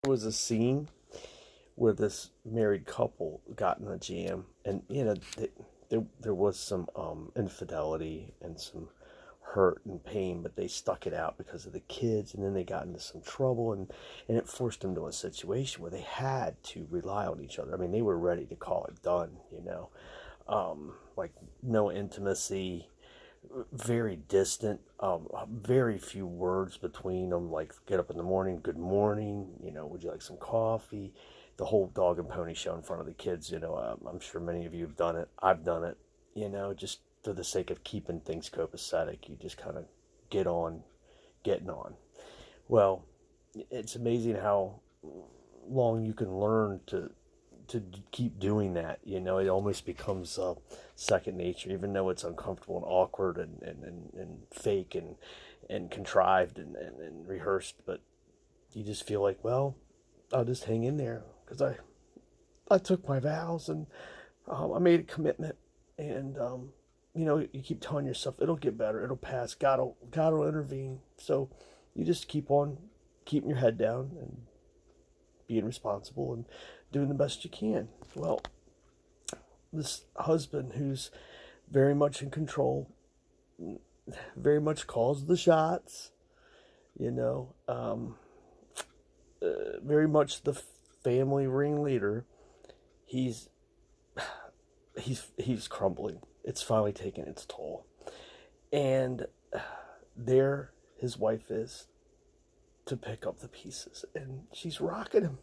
was a scene where this married couple got in a jam, and there was some infidelity and some hurt and pain, but they stuck it out because of the kids, and then they got into some trouble, and it forced them to a situation where they had to rely on each other. I mean, they were ready to call it done, like no intimacy, very distant, very few words between them, like get up in the morning, good morning, would you like some coffee, the whole dog and pony show in front of the kids. I'm sure many of you have done it. I've done it, just for the sake of keeping things copacetic. You just kind of get on getting on. Well, it's amazing how long you can learn to keep doing that. It almost becomes second nature, even though it's uncomfortable and awkward and fake and contrived and rehearsed. But you just feel like, well, I'll just hang in there because I took my vows, and I made a commitment. And you keep telling yourself it'll get better, it'll pass, God will intervene. So you just keep on keeping your head down and being responsible and doing the best you can. Well, this husband, who's very much in control, very much calls the shots, very much the family ringleader, he's crumbling. It's finally taking its toll. And there his wife is to pick up the pieces, and she's rocking him.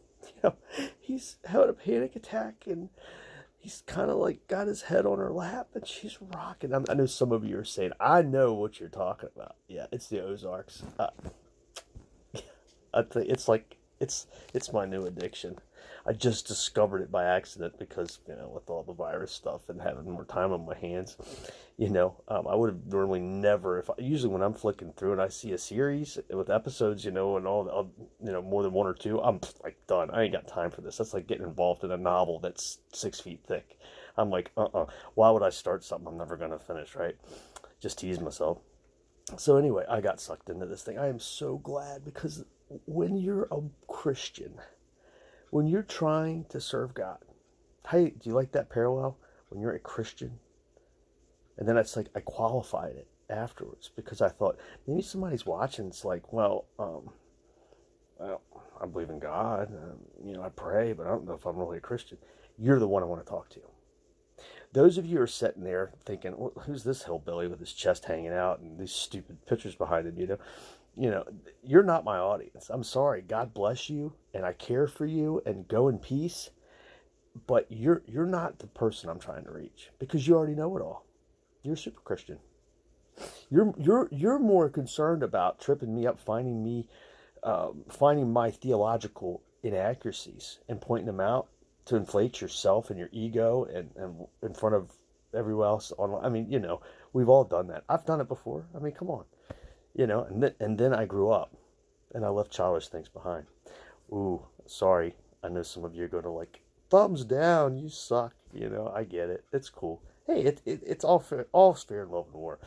He's having a panic attack, and he's kind of like got his head on her lap, and she's rocking. I know some of you are saying, I know what you're talking about. Yeah, it's the Ozarks. I think it's like it's my new addiction. I just discovered it by accident because, with all the virus stuff and having more time on my hands, I would have normally never, usually when I'm flicking through and I see a series with episodes, and all, more than one or two, I'm like done. I ain't got time for this. That's like getting involved in a novel that's 6 feet thick. I'm like, why would I start something I'm never going to finish, right? Just tease myself. So anyway, I got sucked into this thing. I am so glad, because when you're a Christian, when you're trying to serve God, hey, do you like that parallel? When you're a Christian, and then it's like I qualified it afterwards because I thought maybe somebody's watching. It's like, well, I believe in God. I pray, but I don't know if I'm really a Christian. You're the one I want to talk to. Those of you who are sitting there thinking, well, who's this hillbilly with his chest hanging out and these stupid pictures behind him? You're not my audience. I'm sorry. God bless you, and I care for you, and go in peace. But you're not the person I'm trying to reach, because you already know it all. You're a super Christian. You're more concerned about tripping me up, finding my theological inaccuracies and pointing them out to inflate yourself and your ego and in front of everyone else online. I mean, we've all done that. I've done it before. I mean, come on. And then I grew up, and I left childish things behind. Ooh, sorry. I know some of you are going to like, thumbs down, you suck. I get it. It's cool. Hey, it's all fair in love and war.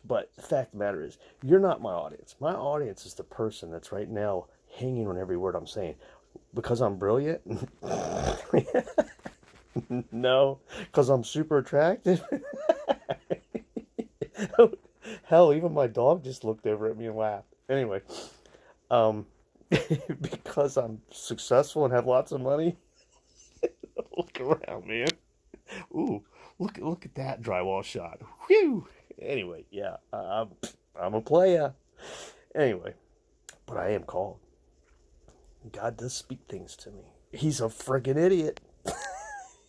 But the fact of the matter is, you're not my audience. My audience is the person that's right now hanging on every word I'm saying. Because I'm brilliant? No. Because I'm super attractive? Hell, even my dog just looked over at me and laughed. Anyway, because I'm successful and have lots of money. Look around, man. Ooh, look at that drywall shot. Whew. Anyway, yeah, I'm a player. Anyway, but I am called. God does speak things to me. He's a friggin' idiot.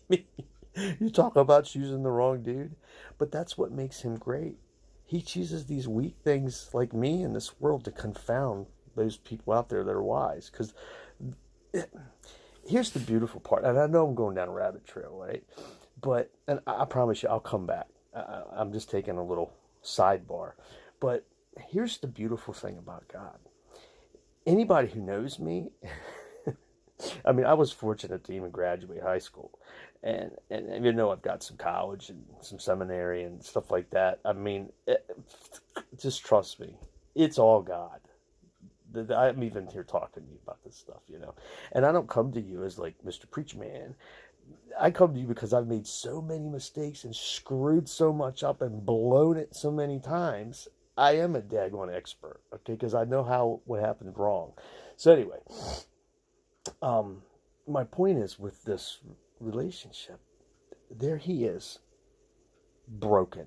You talk about choosing the wrong dude, but that's what makes him great. He chooses these weak things like me in this world to confound those people out there that are wise. Because here's the beautiful part, and I know I'm going down a rabbit trail, right? But, and I promise you, I'll come back. I'm just taking a little sidebar. But here's the beautiful thing about God. Anybody who knows me, I mean, I was fortunate to even graduate high school. And I've got some college and some seminary and stuff like that. I mean, just trust me. It's all God. I'm even here talking to you about this stuff, and I don't come to you as like Mr. Preacher Man. I come to you because I've made so many mistakes and screwed so much up and blown it so many times. I am a daggone expert, okay, because I know what happened wrong. So anyway, my point is with this relationship, there he is, broken.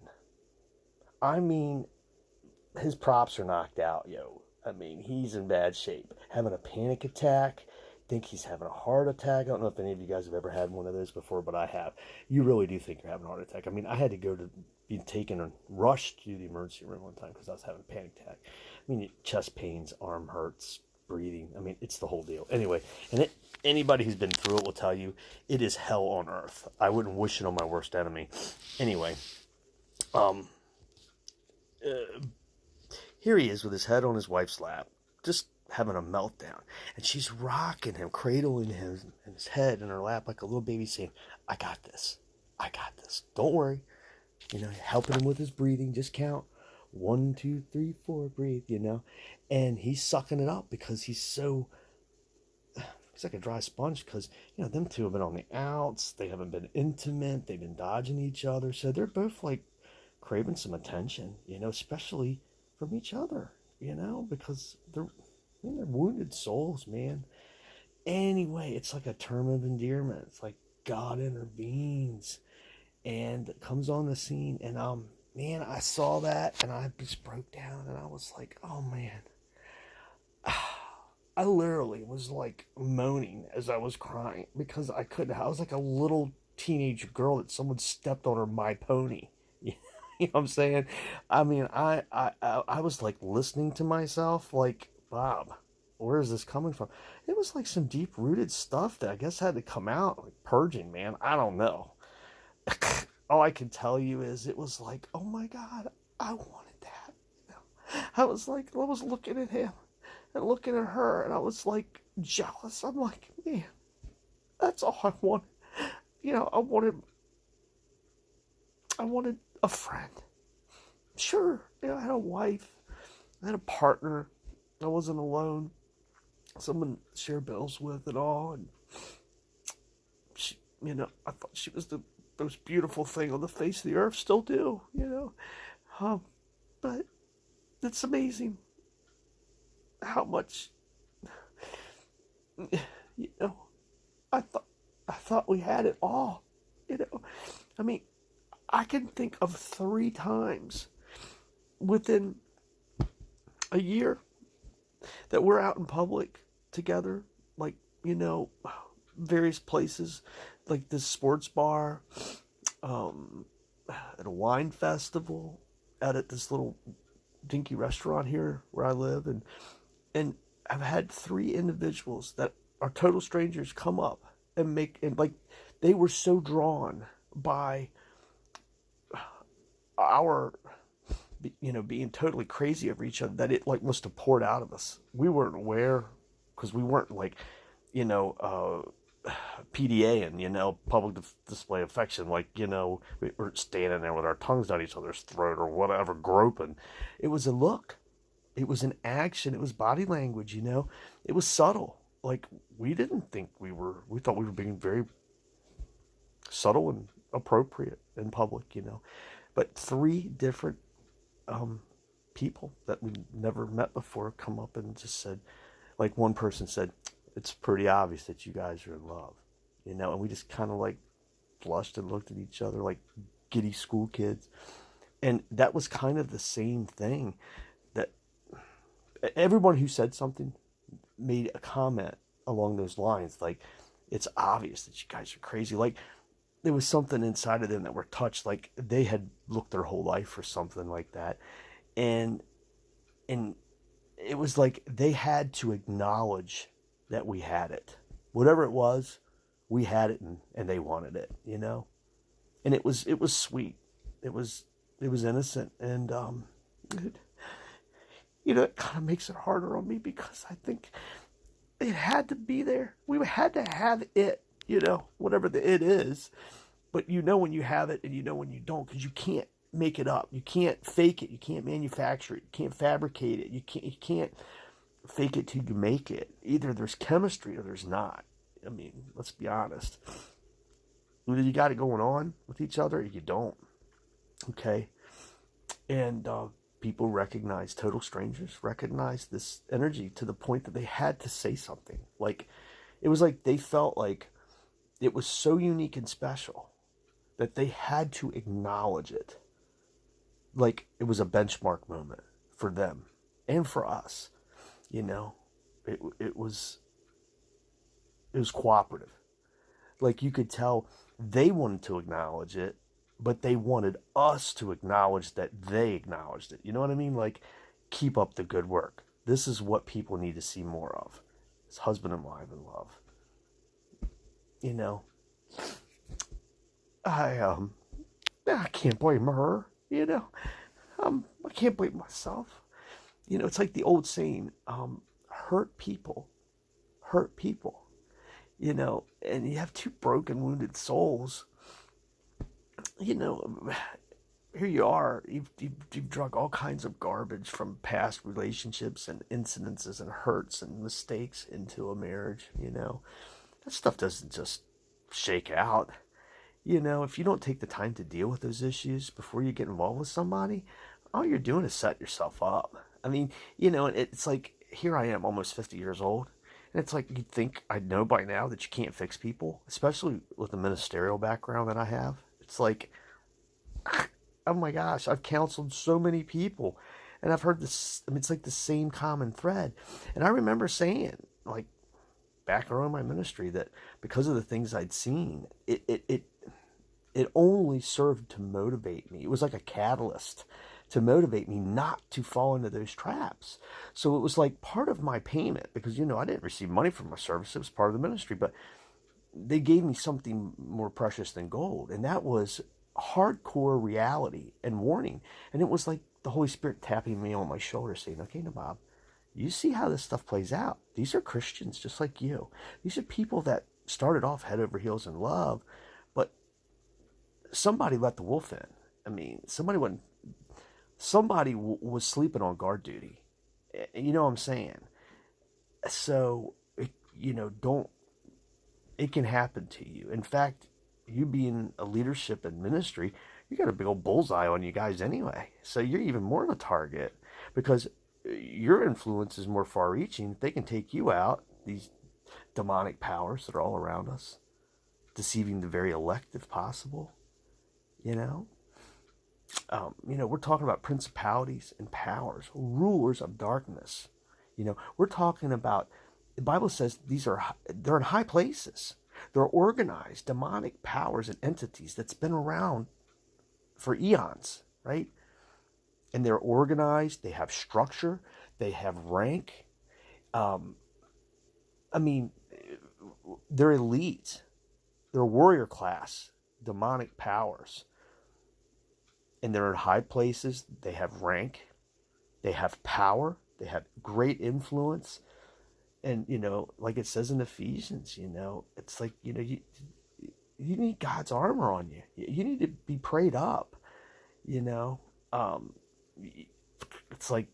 I mean, his props are knocked out, yo. I mean, he's in bad shape. Having a panic attack. Think he's having a heart attack. I don't know if any of you guys have ever had one of those before, but I have. You really do think you're having a heart attack. I mean, I had to go to be taken and rushed to the emergency room one time because I was having a panic attack. I mean, chest pains, arm hurts, breathing. I mean, it's the whole deal. Anyway, and anybody who's been through it will tell you it is hell on earth. I wouldn't wish it on my worst enemy. Anyway, here he is with his head on his wife's lap, just having a meltdown. And she's rocking him, cradling him and his head in her lap like a little baby saying, I got this. I got this. Don't worry. Helping him with his breathing. Just count. 1, 2, 3, 4, breathe, And he's sucking it up because he's like a dry sponge because, them two have been on the outs. They haven't been intimate. They've been dodging each other. So they're both like craving some attention, especially from each other, because they're wounded souls, man. Anyway, it's like a term of endearment. It's like God intervenes and comes on the scene. And man, I saw that and I just broke down and I was like, oh man. I literally was like moaning as I was crying because I couldn't. I was like a little teenage girl that someone stepped on her My Pony. You know what I'm saying? I mean, I was like listening to myself like, Bob, where is this coming from? It was like some deep rooted stuff that I guess had to come out, like purging, man. I don't know. All I can tell you is it was like, oh my God, I wanted that. I was looking at him and looking at her and I was like jealous. I'm like, man, that's all I wanted. I wanted a friend. Sure, I had a wife, I had a partner, I wasn't alone, someone to share bills with and all, and she, I thought she was the most beautiful thing on the face of the earth, still do, but it's amazing how much, I thought we had it all, I mean, I can think of 3 times within a year that we're out in public together, like, various places, like this sports bar, at a wine festival, out at this little dinky restaurant here where I live, and I've had 3 individuals that are total strangers come up and like they were so drawn by our being totally crazy over each other that it like must have poured out of us. We weren't aware because we weren't like PDA and public display of affection, like we were standing there with our tongues down each other's throat or whatever, groping. It was a look, it was an action, it was body language, it was subtle. Like we didn't think we thought we were being very subtle and appropriate in public, but 3 different people that we never met before come up and just said, like one person said, it's pretty obvious that you guys are in love, and we just kind of like blushed and looked at each other like giddy school kids. And that was kind of the same thing, that everyone who said something made a comment along those lines, like it's obvious that you guys are crazy. Like there was something inside of them that were touched, like they had looked their whole life for something like that. And it was like they had to acknowledge that we had it. Whatever it was, we had it and they wanted it, And it was sweet. It was innocent. And, it kind of makes it harder on me because I think it had to be there. We had to have it. Whatever the it is. But when you have it and when you don't, because you can't make it up. You can't fake it. You can't manufacture it. You can't fabricate it. You can't fake it till you make it. Either there's chemistry or there's not. I mean, let's be honest. Either you got it going on with each other or you don't. Okay? And people recognize, total strangers recognize this energy to the point that they had to say something. Like, it was like they felt like it was so unique and special that they had to acknowledge it. Like it was a benchmark moment for them and for us. You know, it was cooperative. Like you could tell they wanted to acknowledge it, but they wanted us to acknowledge that they acknowledged it. You know what I mean? Like, keep up the good work. This is what people need to see more of. It's husband and wife in love. You know, I can't blame her. You know, I can't blame myself. You know, it's like the old saying, hurt people. You know, and you have two broken, wounded souls. You know, here you are. You've drunk all kinds of garbage from past relationships and incidences and hurts and mistakes into a marriage. You know, that stuff doesn't just shake out. You know, if you don't take the time to deal with those issues before you get involved with somebody, all you're doing is set yourself up. I mean, you know, it's like, here I am, almost 50 years old. And it's like, you'd think I'd know by now that you can't fix people, especially with the ministerial background that I have. It's like, oh my gosh, I've counseled so many people. And I've heard this, I mean, it's like the same common thread. And I remember saying, like, back around my ministry, that because of the things I'd seen, it only served to motivate me. It was like a catalyst to motivate me not to fall into those traps. So it was like part of my payment, because, you know, I didn't receive money from my service. It was part of the ministry, but they gave me something more precious than gold. And that was hardcore reality and warning. And it was like the Holy Spirit tapping me on my shoulder saying, okay, now, Bob, you see how this stuff plays out. These are Christians just like you. These are people that started off head over heels in love, but somebody let the wolf in. I mean, somebody was sleeping on guard duty. You know what I'm saying? So, you know, it can happen to you. In fact, you being a leadership and ministry, you got a big old bullseye on you guys anyway. So you're even more of a target, because your influence is more far-reaching. They can take you out, these demonic powers that are all around us, deceiving the very elect if possible. You know, we're talking about principalities and powers, rulers of darkness. You know, we're talking about, the Bible says they're in high places. They're organized demonic powers and entities that's been around for eons, right? And they're organized, they have structure, they have rank. I mean, they're elite. They're warrior class, demonic powers. And they're in high places, they have rank, they have power, they have great influence. And, you know, like it says in Ephesians, you know, it's like, you know, you need God's armor on you. You need to be prayed up, you know. It's like,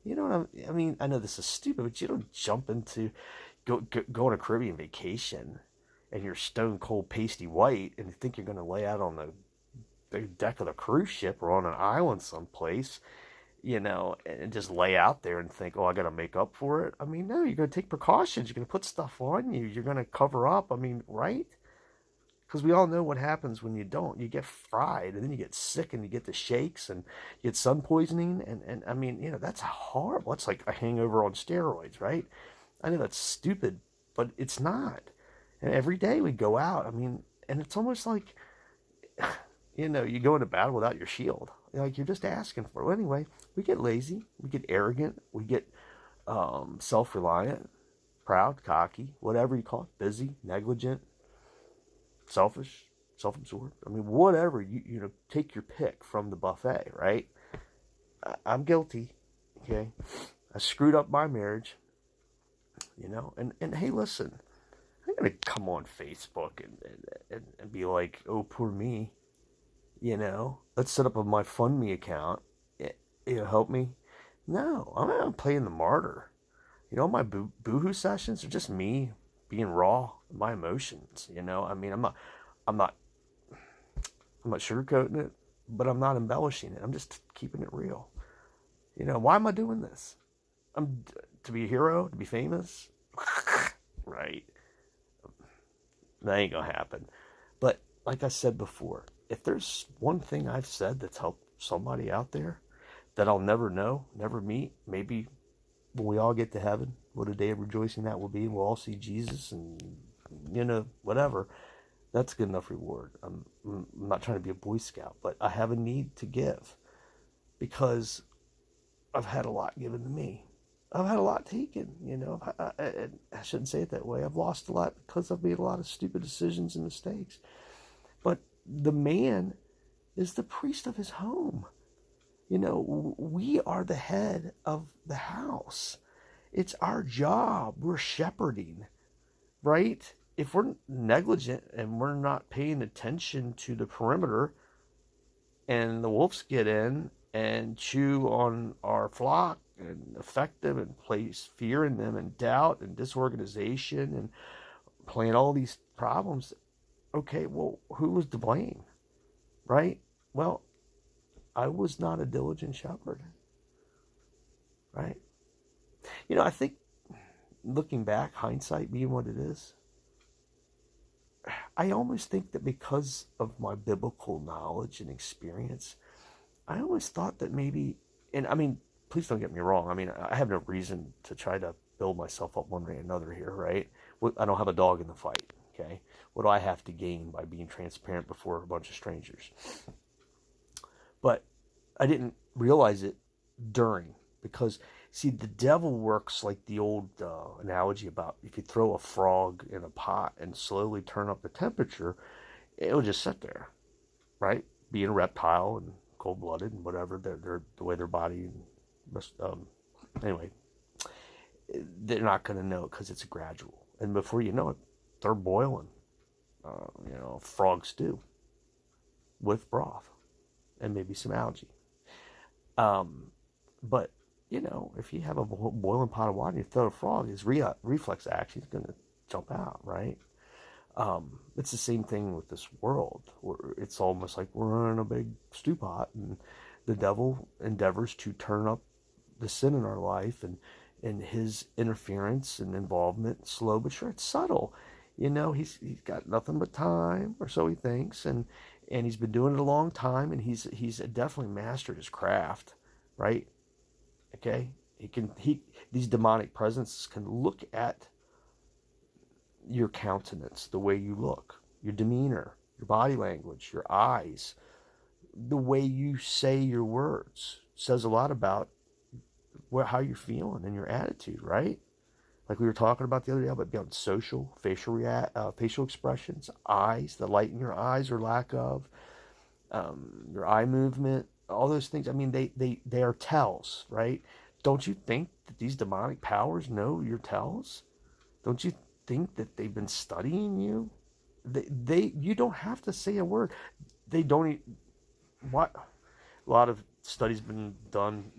you know what I mean? I know this is stupid, but you don't jump into, go on a Caribbean vacation and you're stone cold pasty white and you think you're going to lay out on the deck of the cruise ship or on an island someplace, you know, and just lay out there and think, oh, I got to make up for it. I mean, no, you're going to take precautions. You're going to put stuff on you. You're going to cover up. I mean, right? Because we all know what happens when you don't. You get fried, and then you get sick, and you get the shakes, and you get sun poisoning. And I mean, you know, that's horrible. It's like a hangover on steroids, right? I know that's stupid, but it's not. And every day we go out, I mean, and it's almost like, you know, you go into battle without your shield. Like, you're just asking for it. Well, anyway, we get lazy, we get arrogant, we get self-reliant, proud, cocky, whatever you call it, busy, negligent, selfish, self-absorbed. I mean, whatever, you know, take your pick from the buffet, right? I'm guilty, okay? I screwed up my marriage, you know, and hey, listen, I'm going to come on Facebook and be like, oh, poor me, you know? Let's set up a MyFundMe account, you know, help me. No, I'm playing the martyr. My boohoo sessions are just me being raw, my emotions. I mean, I'm not, I'm not sugarcoating it, but I'm not embellishing it. I'm just keeping it real. Why am I doing this? I'm to be a hero, to be famous, right? That ain't gonna happen. But like I said before, if there's one thing I've said that's helped somebody out there that I'll never know, never meet, maybe when we all get to heaven, what a day of rejoicing that will be. We'll all see Jesus and, whatever. That's good enough reward. I'm not trying to be a Boy Scout, but I have a need to give because I've had a lot given to me. I've had a lot taken. I shouldn't say it that way. I've lost a lot because I've made a lot of stupid decisions and mistakes. But the man is the priest of his home. We are the head of the house. It's our job. We're shepherding, right? If we're negligent and we're not paying attention to the perimeter and the wolves get in and chew on our flock and affect them and place fear in them and doubt and disorganization and plant all these problems, okay, well, who was to blame, right? Well, I was not a diligent shepherd, right? I think looking back, hindsight being what it is, I almost think that because of my biblical knowledge and experience, I always thought that maybe, and I mean, please don't get me wrong. I mean, I have no reason to try to build myself up one way or another here, right? I don't have a dog in the fight, okay? What do I have to gain by being transparent before a bunch of strangers? But I didn't realize it during, because see, the devil works like the old analogy about if you throw a frog in a pot and slowly turn up the temperature, it'll just sit there, right? Being a reptile and cold-blooded and whatever, they're the way their body, anyway, they're not going to know it because it's gradual. And before you know it, they're boiling, frog stew with broth and maybe some algae. But, if you have a boiling pot of water and you throw a frog, his reflex action is going to jump out, right? It's the same thing with this world. It's almost like we're in a big stew pot, and the devil endeavors to turn up the sin in our life, and his interference and involvement, slow but sure, it's subtle. He's got nothing but time, or so he thinks, and he's been doing it a long time, and he's definitely mastered his craft, right? Okay, these demonic presences can look at your countenance, the way you look, your demeanor, your body language, your eyes, the way you say your words says a lot about how you're feeling and your attitude, right? Like we were talking about the other day about beyond facial expressions, eyes, the light in your eyes or lack of, your eye movement, all those things. I mean, they are tells, right? Don't you think that these demonic powers know your tells? Don't you think that they've been studying you? You don't have to say a word. They don't. What? A lot of studies been done,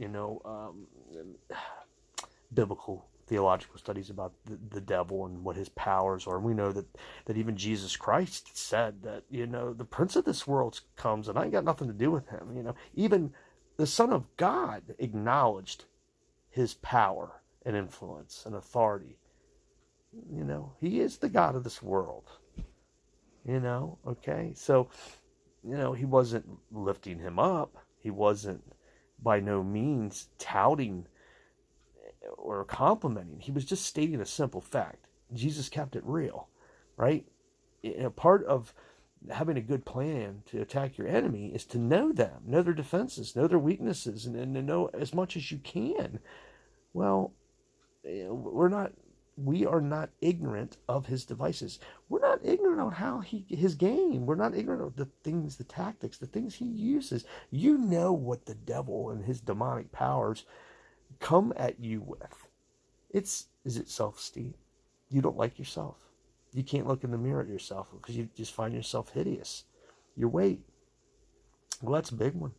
biblical theological studies about the devil and what his powers are. And we know that even Jesus Christ said that, the prince of this world comes and I ain't got nothing to do with him. Even the Son of God acknowledged his power and influence and authority. He is the God of this world. Okay? So, he wasn't lifting him up. He wasn't by no means touting or complimenting. He was just stating a simple fact. Jesus kept it real, right? Part of having a good plan to attack your enemy is to know them, know their defenses, know their weaknesses, and to know as much as you can. Well, we are not ignorant of his devices. We're not ignorant of how his game. We're not ignorant of the things, the tactics, the things he uses. You know what the devil and his demonic powers come at you with. Is it self-esteem? You don't like yourself. You can't look in the mirror at yourself because you just find yourself hideous. Your weight. Well, that's a big one.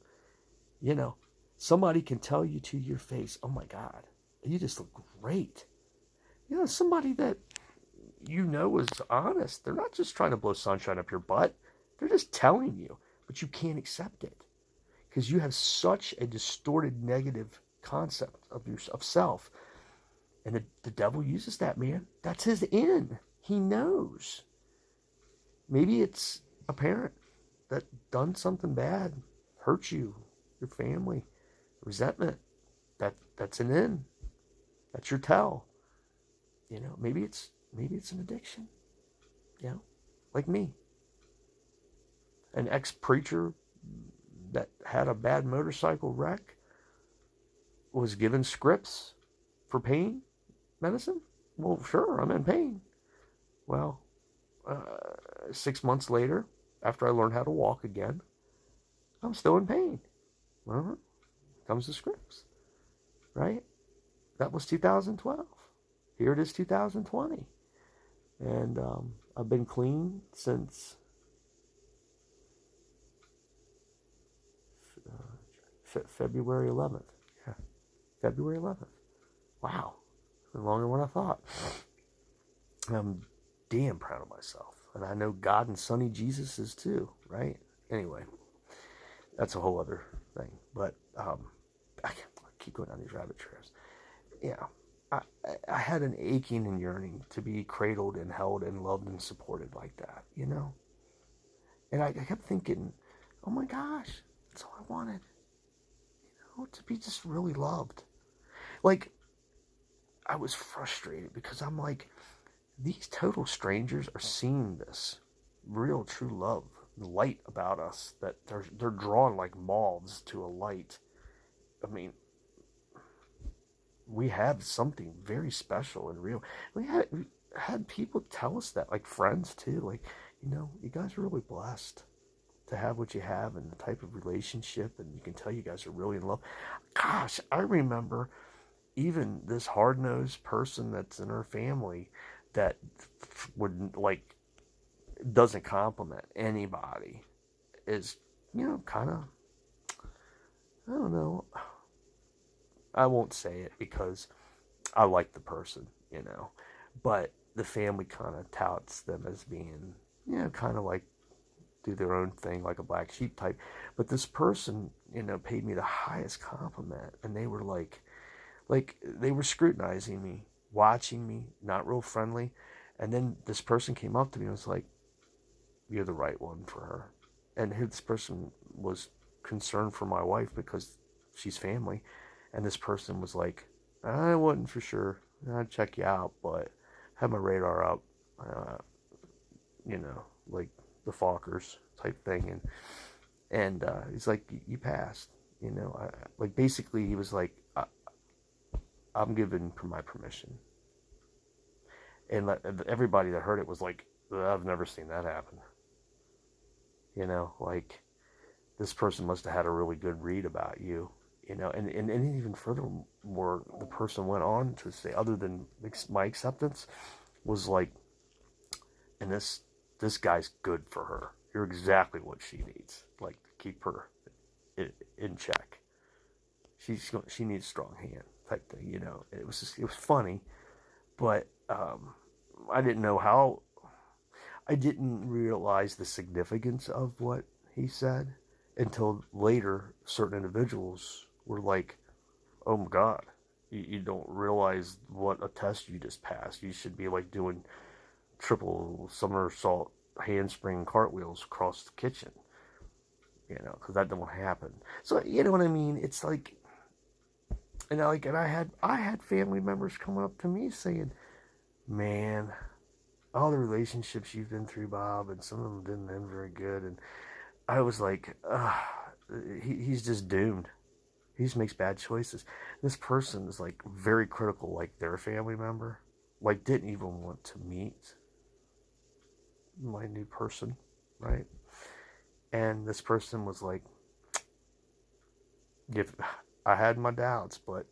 Somebody can tell you to your face, oh my God, you just look great. Somebody that is honest. They're not just trying to blow sunshine up your butt. They're just telling you, but you can't accept it because you have such a distorted negative concept of self. And the devil uses that, man. That's his in. He knows. Maybe it's a parent that done something bad, hurt you, your family, resentment. That's an in. That's your tell. Maybe it's an addiction. Like me. An ex-preacher that had a bad motorcycle wreck was given scripts for pain medicine. Well, sure, I'm in pain. Well, 6 months later, after I learned how to walk again, I'm still in pain. Comes the scripts, right? That was 2012. Here it is, 2020. And I've been clean since February 11th. Yeah, February 11th. Wow. It's been longer than what I thought. I'm damn proud of myself. And I know God and Sonny Jesus is too, right? Anyway, that's a whole other thing. But I keep going down these rabbit trails. Yeah. I had an aching and yearning to be cradled and held and loved and supported like that, And I kept thinking, oh my gosh, that's all I wanted. To be just really loved. Like, I was frustrated because I'm like, these total strangers are seeing this real, true love, light about us, that they're drawn like moths to a light. I mean, we have something very special and real. We had people tell us that, like friends too, like, you guys are really blessed to have what you have and the type of relationship, and you can tell you guys are really in love. Gosh, I remember even this hard-nosed person that's in our family that would, like, doesn't compliment anybody is, kind of, I don't know. I won't say it because I like the person, but the family kind of touts them as being, kind of like do their own thing, like a black sheep type. But this person, paid me the highest compliment, and they were like they were scrutinizing me, watching me, not real friendly. And then this person came up to me and was like, "You're the right one for her." And this person was concerned for my wife because she's family. And this person was like, "I wasn't for sure. I'd check you out, but have my radar up, like the Fockers type thing." And he's like, "You passed." Like basically he was like, "I'm giving my permission." And everybody that heard it was like, "I've never seen that happen." Like this person must have had a really good read about you. And even furthermore, the person went on to say, other than my acceptance, was like, and this guy's good for her. You're exactly what she needs, like to keep her in check. She needs a strong hand type thing, It was funny, but I didn't realize the significance of what he said until later. Certain individuals were like, "Oh my God, you don't realize what a test you just passed. You should be like doing triple somersault handspring cartwheels across the kitchen," because that don't happen. So you know what I mean? It's like, and I had family members coming up to me saying, "Man, all the relationships you've been through, Bob, and some of them didn't end very good." And I was like, he's just doomed. He just makes bad choices. This person is like very critical, like their family member, like didn't even want to meet my new person, right? And this person was like, I had my doubts, but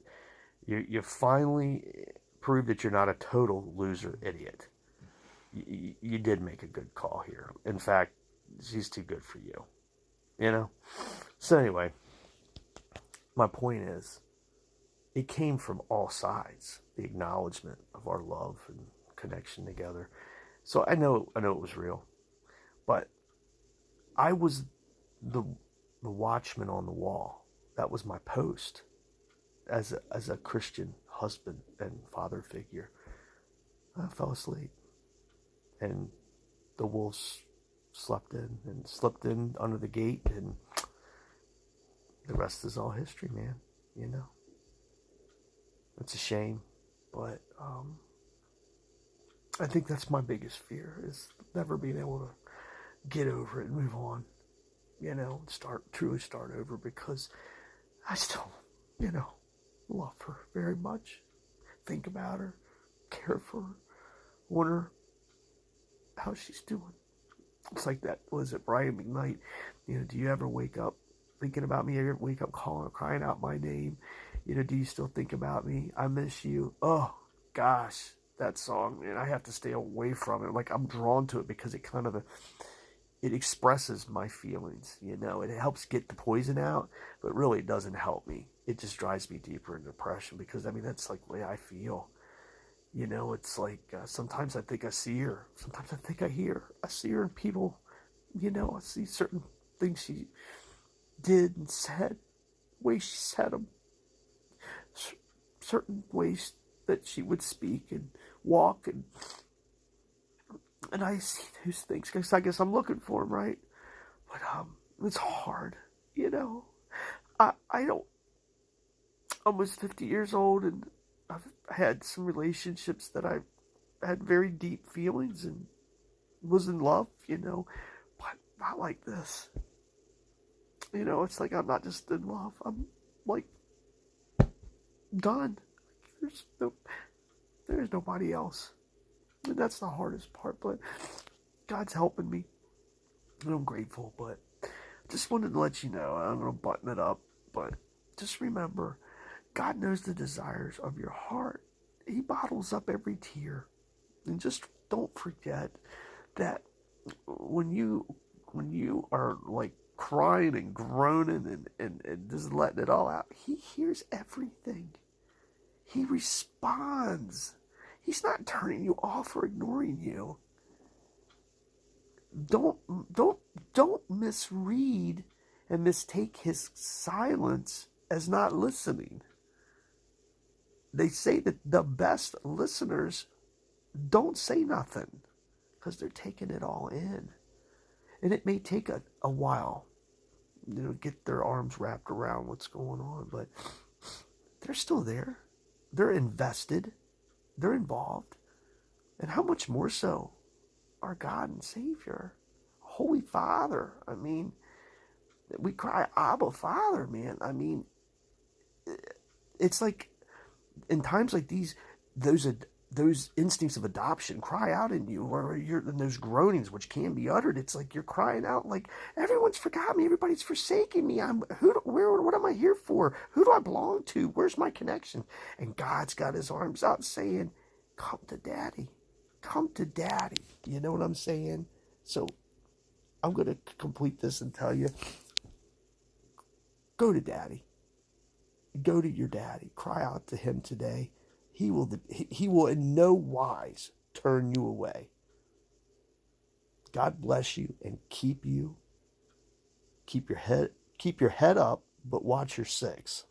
you finally proved that you're not a total loser idiot. You did make a good call here. In fact, she's too good for you. So anyway, my point is, it came from all sides, the acknowledgement of our love and connection together. So I know it was real, but I was the the watchman on the wall. That was my post as a Christian husband and father figure. I fell asleep, and the wolves slept in and slipped in under the gate, and the rest is all history, man. You know, it's a shame, but I think that's my biggest fear, is never being able to get over it and move on. You know, truly start over, because I still, you know, love her very much. Think about her, care for her, wonder how she's doing. It's like that, was it Brian McKnight? You know, do you ever wake up thinking about me? You ever wake up crying out my name? You know, do you still think about me? I miss you. Oh, gosh, that song, man, I have to stay away from it. Like, I'm drawn to it because it kind of, it expresses my feelings, you know. It helps get the poison out, but really it doesn't help me. It just drives me deeper into depression, because, I mean, that's like the way I feel. You know, it's like sometimes I think I see her. Sometimes I think I hear her. I see her in people, you know. I see certain things she did and said, ways she said them, certain ways that she would speak and walk, and I see those things because I guess I'm looking for them, right? But it's hard, you know. I don't. I'm almost 50 years old, and I've had some relationships that I had very deep feelings and was in love, you know, but not like this. You know, it's like I'm not just in love. I'm like done. There's nobody else. And that's the hardest part, but God's helping me. And I'm grateful, but just wanted to let you know, I'm going to button it up, but just remember, God knows the desires of your heart. He bottles up every tear. And just don't forget that when you are like crying and groaning and just letting it all out, he hears everything. He responds. He's not turning you off or ignoring you. Don't misread and mistake his silence as not listening. They say that the best listeners don't say nothing because they're taking it all in. And it may take a while, you know, get their arms wrapped around what's going on, but they're still there. They're invested. They're involved. And how much more so our God and Savior, Holy Father. I mean, we cry, Abba, Father, man. I mean, it's like in times like these, those instincts of adoption cry out in you, or you're in those groanings which can be uttered. It's like you're crying out, like, everyone's forgot me, everybody's forsaken me. What am I here for? Who do I belong to? Where's my connection? And God's got his arms out saying, come to Daddy. Come to Daddy. You know what I'm saying? So I'm going to complete this and tell you, go to Daddy. Go to your Daddy. Cry out to him today. He will in no wise turn you away. God bless you and keep you. Keep your head up, but watch your six.